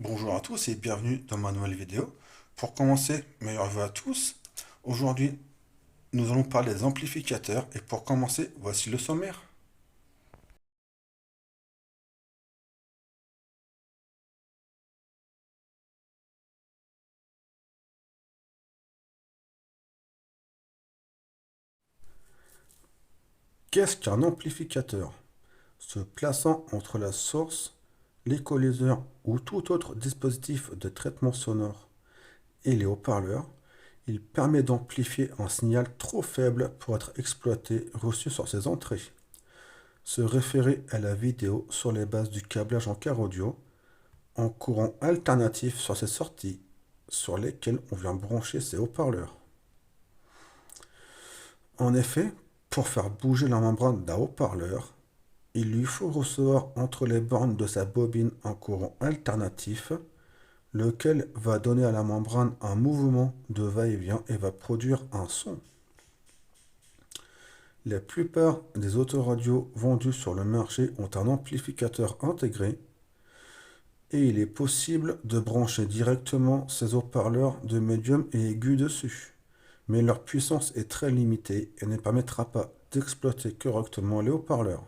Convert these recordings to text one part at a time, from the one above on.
Bonjour à tous et bienvenue dans ma nouvelle vidéo. Pour commencer, meilleurs vœux à tous. Aujourd'hui, nous allons parler des amplificateurs et pour commencer, voici le sommaire. Qu'est-ce qu'un amplificateur? Se plaçant entre la source, l'équaliseur ou tout autre dispositif de traitement sonore et les haut-parleurs, il permet d'amplifier un signal trop faible pour être exploité, reçu sur ses entrées. Se référer à la vidéo sur les bases du câblage en car audio en courant alternatif sur ces sorties sur lesquelles on vient brancher ces haut-parleurs. En effet, pour faire bouger la membrane d'un haut-parleur, il lui faut recevoir entre les bornes de sa bobine un courant alternatif, lequel va donner à la membrane un mouvement de va-et-vient et va produire un son. La plupart des autoradios vendus sur le marché ont un amplificateur intégré et il est possible de brancher directement ces haut-parleurs de médium et aigu dessus. Mais leur puissance est très limitée et ne permettra pas d'exploiter correctement les haut-parleurs.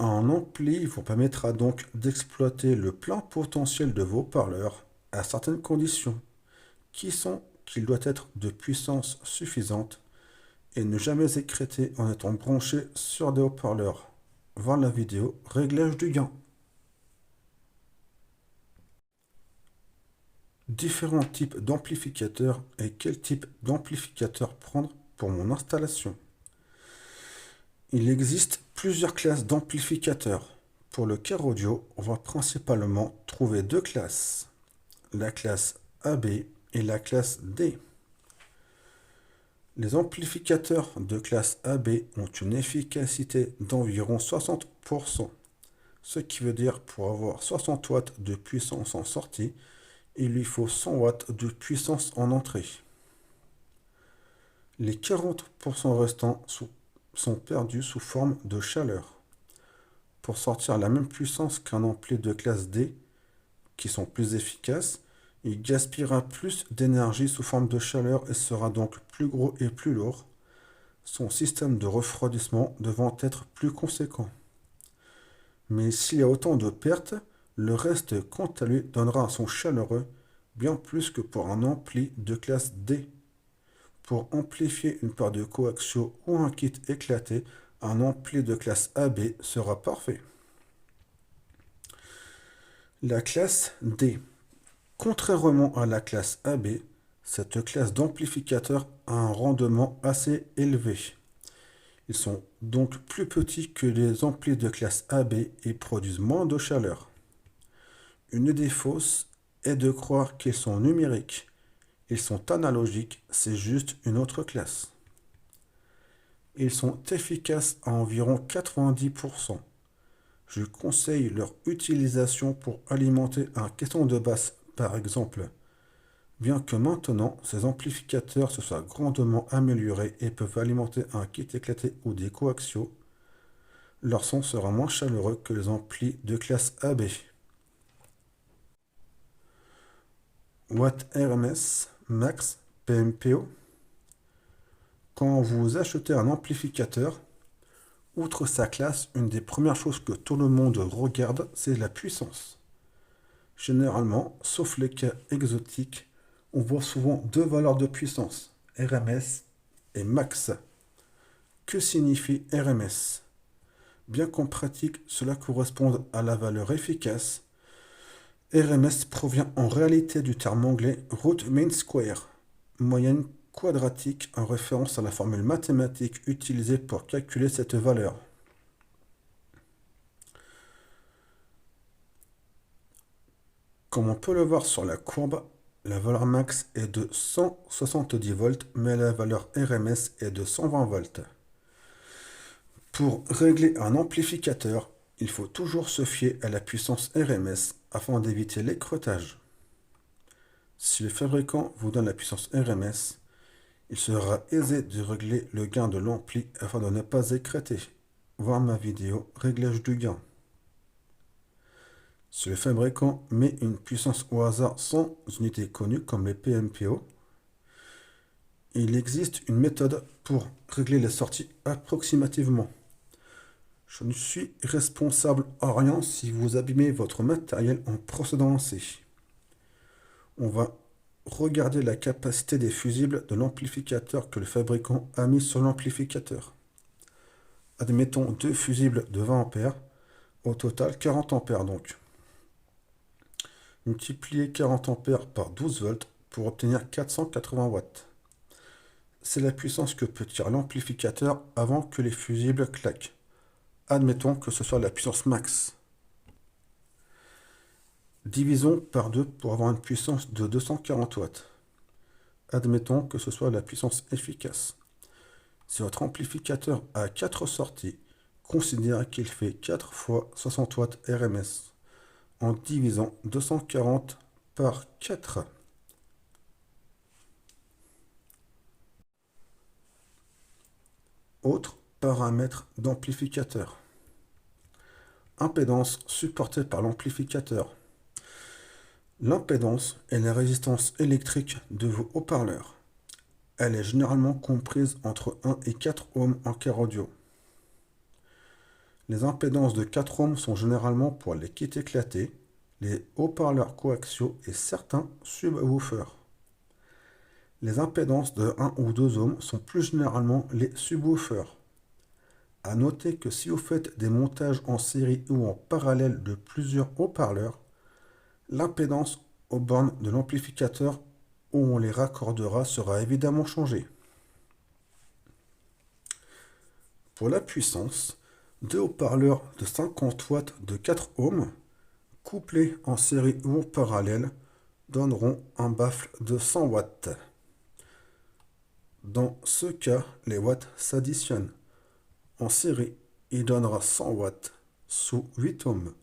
Un ampli vous permettra donc d'exploiter le plein potentiel de vos haut-parleurs à certaines conditions, qui sont qu'il doit être de puissance suffisante et ne jamais écréter en étant branché sur des haut-parleurs. Voir la vidéo réglage du gain. Différents types d'amplificateurs et quel type d'amplificateur prendre pour mon installation. Il existe plusieurs classes d'amplificateurs. Pour le car audio, on va principalement trouver deux classes, la classe AB et la classe D. Les amplificateurs de classe AB ont une efficacité d'environ 60%, ce qui veut dire pour avoir 60 watts de puissance en sortie, il lui faut 100 watts de puissance en entrée. Les 40% restants sont perdus sous forme de chaleur. Pour sortir la même puissance qu'un ampli de classe D, qui sont plus efficaces, il gaspillera plus d'énergie sous forme de chaleur et sera donc plus gros et plus lourd, son système de refroidissement devant être plus conséquent. Mais s'il y a autant de pertes, le reste quant à lui donnera un son chaleureux, bien plus que pour un ampli de classe D. Pour amplifier une paire de coaxiaux ou un kit éclaté, un ampli de classe AB sera parfait. La classe D. Contrairement à la classe AB, cette classe d'amplificateurs a un rendement assez élevé. Ils sont donc plus petits que les amplis de classe AB et produisent moins de chaleur. Une idée fausse est de croire qu'ils sont numériques. Ils sont analogiques, c'est juste une autre classe. Ils sont efficaces à environ 90%. Je conseille leur utilisation pour alimenter un caisson de basse, par exemple. Bien que maintenant, ces amplificateurs se soient grandement améliorés et peuvent alimenter un kit éclaté ou des coaxiaux, leur son sera moins chaleureux que les amplis de classe AB. Watt RMS, Max, PMPO. Quand vous achetez un amplificateur, outre sa classe, une des premières choses que tout le monde regarde, c'est la puissance. Généralement, sauf les cas exotiques, on voit souvent deux valeurs de puissance, RMS et max. Que signifie RMS? Bien qu'en pratique, cela corresponde à la valeur efficace, RMS provient en réalité du terme anglais Root Mean Square, moyenne quadratique en référence à la formule mathématique utilisée pour calculer cette valeur. Comme on peut le voir sur la courbe, la valeur max est de 170 volts, mais la valeur RMS est de 120 volts. Pour régler un amplificateur, il faut toujours se fier à la puissance RMS afin d'éviter l'écrêtage. Si le fabricant vous donne la puissance RMS, il sera aisé de régler le gain de l'ampli afin de ne pas écrêter. Voir ma vidéo réglage du gain. Si le fabricant met une puissance au hasard sans unité connue comme les PMPO, il existe une méthode pour régler les sorties approximativement. Je ne suis responsable en rien si vous abîmez votre matériel en procédant ainsi. On va regarder la capacité des fusibles de l'amplificateur que le fabricant a mis sur l'amplificateur. Admettons deux fusibles de 20 A, au total 40 A donc. Multipliez 40 A par 12 volts pour obtenir 480 watts. C'est la puissance que peut tirer l'amplificateur avant que les fusibles claquent. Admettons que ce soit la puissance max. Divisons par 2 pour avoir une puissance de 240 watts. Admettons que ce soit la puissance efficace. Si votre amplificateur a 4 sorties, considérez qu'il fait 4 fois 60 watts RMS en divisant 240 par 4. Autre paramètre d'amplificateur. Impédance supportée par l'amplificateur. L'impédance est la résistance électrique de vos haut-parleurs. Elle est généralement comprise entre 1 et 4 ohms en carte audio. Les impédances de 4 ohms sont généralement pour les kits éclatés, les haut-parleurs coaxiaux et certains subwoofers. Les impédances de 1 ou 2 ohms sont plus généralement les subwoofers. A noter que si vous faites des montages en série ou en parallèle de plusieurs haut-parleurs, l'impédance aux bornes de l'amplificateur où on les raccordera sera évidemment changée. Pour la puissance, deux haut-parleurs de 50 watts de 4 ohms, couplés en série ou en parallèle, donneront un baffle de 100 watts. Dans ce cas, les watts s'additionnent. En série, il donnera 100 watts sous 8 ohms.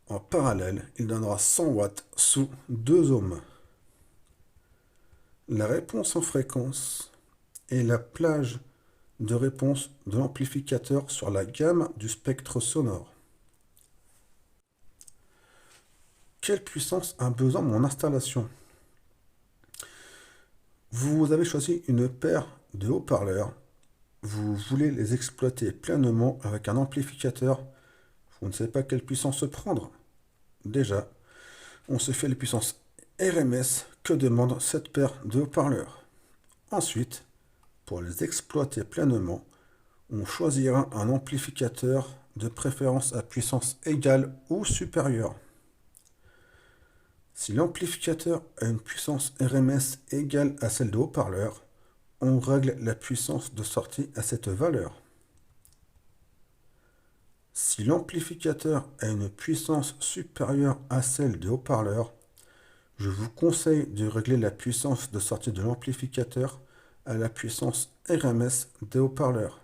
En parallèle, il donnera 100 watts sous 2 ohms. La réponse en fréquence est la plage de réponse de l'amplificateur sur la gamme du spectre sonore. Quelle puissance a besoin mon installation? Vous avez choisi une paire de haut-parleurs. Vous voulez les exploiter pleinement avec un amplificateur. Vous ne savez pas quelle puissance prendre. Déjà, on se fait les puissances RMS que demande cette paire de haut-parleurs. Ensuite, pour les exploiter pleinement, on choisira un amplificateur de préférence à puissance égale ou supérieure. Si l'amplificateur a une puissance RMS égale à celle de haut-parleur, on règle la puissance de sortie à cette valeur. Si l'amplificateur a une puissance supérieure à celle de haut-parleur, je vous conseille de régler la puissance de sortie de l'amplificateur à la puissance RMS des haut-parleurs.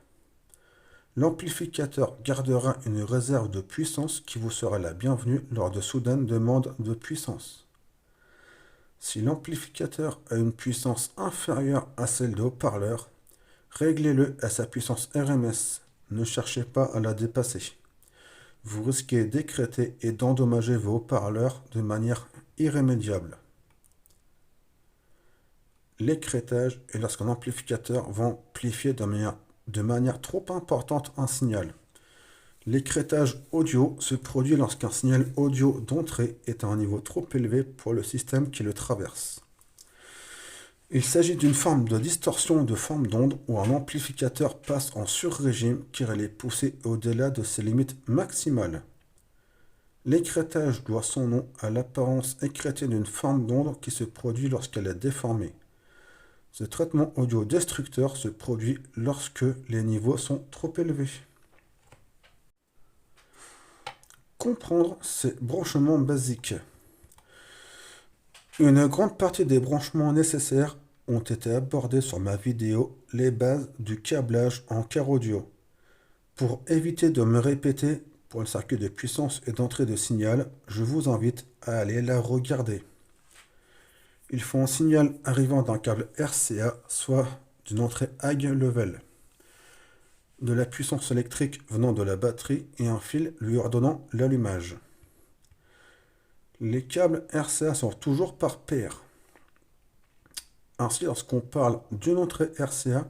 L'amplificateur gardera une réserve de puissance qui vous sera la bienvenue lors de soudaines demandes de puissance. Si l'amplificateur a une puissance inférieure à celle de haut-parleur, réglez-le à sa puissance RMS. Ne cherchez pas à la dépasser. Vous risquez d'écrêter et d'endommager vos haut-parleurs de manière irrémédiable. L'écrêtage est lorsqu'un amplificateur va amplifier de manière trop importante un signal. L'écrêtage audio se produit lorsqu'un signal audio d'entrée est à un niveau trop élevé pour le système qui le traverse. Il s'agit d'une forme de distorsion de forme d'onde où un amplificateur passe en sur-régime car il est poussé au-delà de ses limites maximales. L'écrêtage doit son nom à l'apparence écrêtée d'une forme d'onde qui se produit lorsqu'elle est déformée. Ce traitement audio destructeur se produit lorsque les niveaux sont trop élevés. Comprendre ces branchements basiques. Une grande partie des branchements nécessaires ont été abordés sur ma vidéo Les bases du câblage en carte audio. Pour éviter de me répéter pour le circuit de puissance et d'entrée de signal, je vous invite à aller la regarder. Il faut un signal arrivant d'un câble RCA, soit d'une entrée high level, de la puissance électrique venant de la batterie et un fil lui ordonnant l'allumage. Les câbles RCA sont toujours par paire. Ainsi, lorsqu'on parle d'une entrée RCA,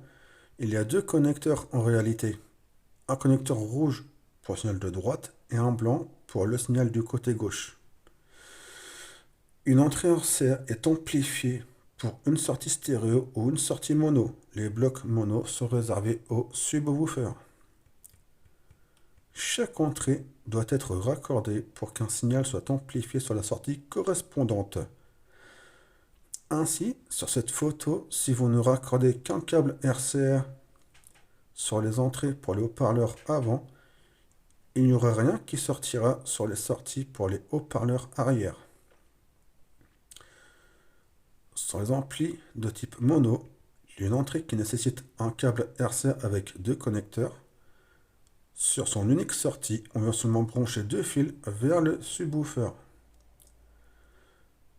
il y a deux connecteurs en réalité. Un connecteur rouge pour le signal de droite et un blanc pour le signal du côté gauche. Une entrée RCA est amplifiée pour une sortie stéréo ou une sortie mono. Les blocs mono sont réservés aux subwoofers. Chaque entrée doit être raccordée pour qu'un signal soit amplifié sur la sortie correspondante. Ainsi, sur cette photo, si vous ne raccordez qu'un câble RCA sur les entrées pour les haut-parleurs avant, il n'y aura rien qui sortira sur les sorties pour les haut-parleurs arrière. Sur les amplis de type mono, il y a une entrée qui nécessite un câble RCA avec deux connecteurs. Sur son unique sortie, on vient seulement brancher deux fils vers le subwoofer.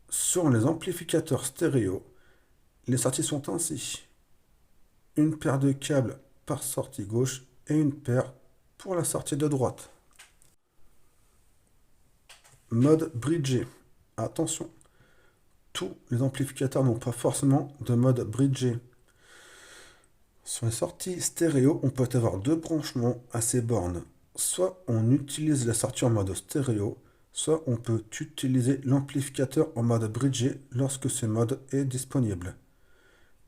Sur les amplificateurs stéréo, les sorties sont ainsi. Une paire de câbles par sortie gauche et une paire pour la sortie de droite. Mode bridgé. Attention, tous les amplificateurs n'ont pas forcément de mode bridgé. Sur les sorties stéréo, on peut avoir deux branchements à ces bornes. Soit on utilise la sortie en mode stéréo, soit on peut utiliser l'amplificateur en mode bridgé lorsque ce mode est disponible.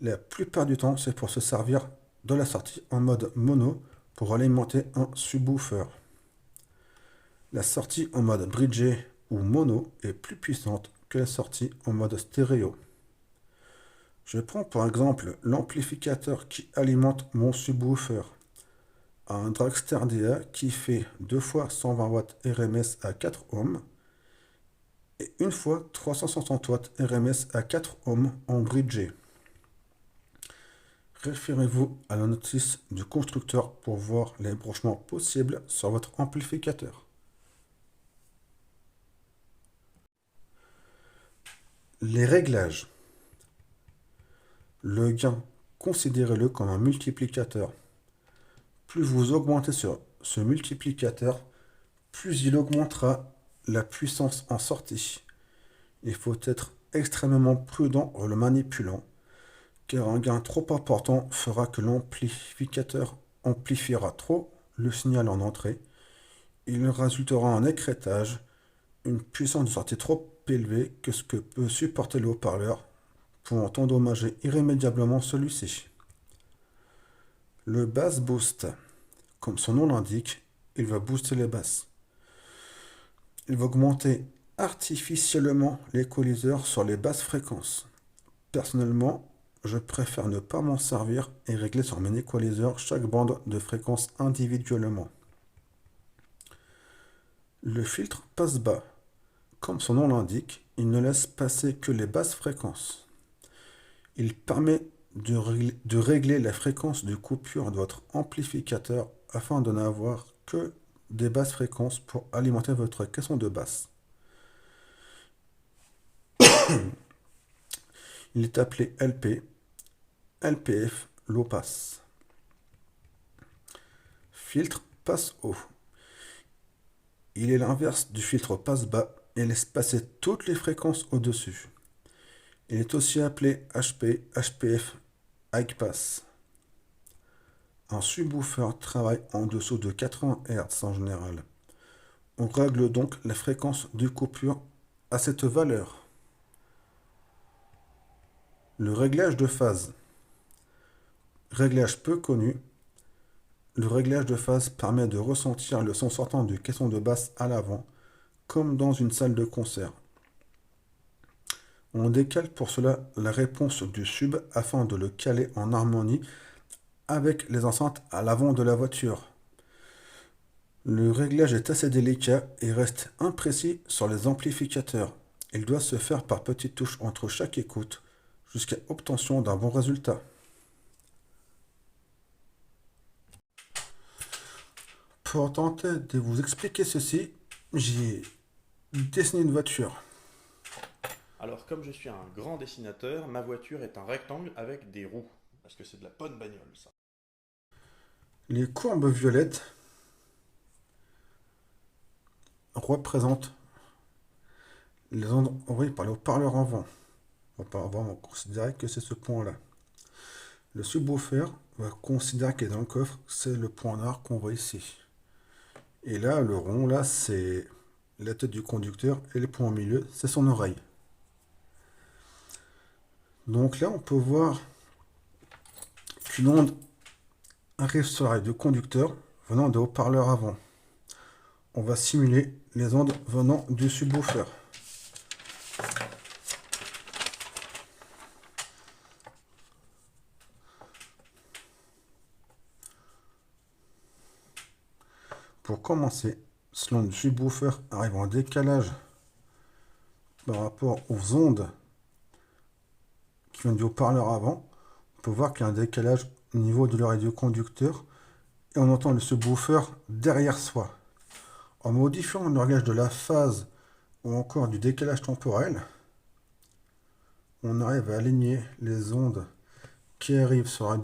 La plupart du temps, c'est pour se servir de la sortie en mode mono pour alimenter un subwoofer. La sortie en mode bridgé ou mono est plus puissante que la sortie en mode stéréo. Je prends par exemple l'amplificateur qui alimente mon subwoofer. Un Dragster DA qui fait 2 fois 120 watts RMS à 4 ohms et une fois 360 watts RMS à 4 ohms en bridgé. Référez-vous à la notice du constructeur pour voir les branchements possibles sur votre amplificateur. Les réglages. Le gain, considérez-le comme un multiplicateur. Plus vous augmentez sur ce multiplicateur, plus il augmentera la puissance en sortie. Il faut être extrêmement prudent en le manipulant, car un gain trop important fera que l'amplificateur amplifiera trop le signal en entrée. Il résultera en écrêtage, une puissance de sortie trop élevée que ce que peut supporter le haut-parleur, pouvant endommager irrémédiablement celui-ci. Le bass boost, comme son nom l'indique, il va booster les basses. Il va augmenter artificiellement l'équaliseur sur les basses fréquences. Personnellement, je préfère ne pas m'en servir et régler sur mon équaliseur chaque bande de fréquence individuellement. Le filtre passe bas. Comme son nom l'indique, il ne laisse passer que les basses fréquences. Il permet de régler la fréquence de coupure de votre amplificateur afin de n'avoir que des basses fréquences pour alimenter votre caisson de basse. Il est appelé LP, LPF, low pass. Filtre passe haut. Il est l'inverse du filtre passe bas et laisse passer toutes les fréquences au-dessus. Il est aussi appelé HP, HPF, high pass. Un subwoofer travaille en dessous de 80 Hz en général. On règle donc la fréquence de coupure à cette valeur. Le réglage de phase. Réglage peu connu. Le réglage de phase permet de ressentir le son sortant du caisson de basse à l'avant, comme dans une salle de concert. On décale pour cela la réponse du sub afin de le caler en harmonie avec les enceintes à l'avant de la voiture. Le réglage est assez délicat et reste imprécis sur les amplificateurs. Il doit se faire par petites touches entre chaque écoute jusqu'à obtention d'un bon résultat. Pour tenter de vous expliquer ceci, j'ai dessiné une voiture. Alors, comme je suis un grand dessinateur, ma voiture est un rectangle avec des roues. Parce que c'est de la bonne bagnole, ça. Les courbes violettes représentent les ondes envoyées par le haut-parleur avant. On va considérer que c'est ce point-là. Le subwoofer va considérer qu'il est dans le coffre, c'est le point noir qu'on voit ici. Et là, le rond, là, c'est la tête du conducteur et le point au milieu, c'est son oreille. Donc là, on peut voir qu'une onde arrive sur l'oreille du conducteur venant des haut-parleurs avant. On va simuler les ondes venant du subwoofer. Pour commencer, si l'onde du subwoofer arrive en décalage par rapport aux ondes qui viennent du haut-parleur avant, on peut voir qu'il y a un décalage au niveau de l'oreille du conducteur et on entend le subwoofer derrière soi. En modifiant le réglage de la phase ou encore du décalage temporel, on arrive à aligner les ondes qui arrivent sur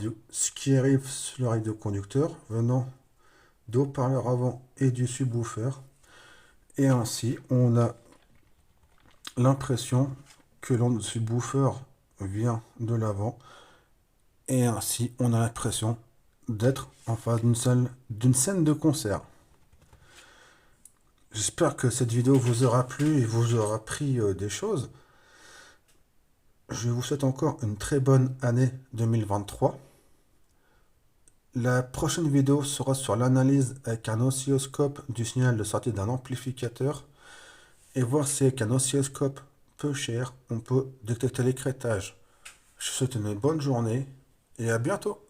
l'oreille du conducteur venant du haut-parleur avant et du subwoofer. Et ainsi, on a l'impression que l'onde du subwoofer vient de l'avant. Et ainsi, on a l'impression d'être en face d'une scène de concert. J'espère que cette vidéo vous aura plu et vous aura appris des choses. Je vous souhaite encore une très bonne année 2023. La prochaine vidéo sera sur l'analyse avec un oscilloscope du signal de sortie d'un amplificateur et voir si avec un oscilloscope peu cher, on peut détecter l'écrêtage. Je vous souhaite une bonne journée et à bientôt.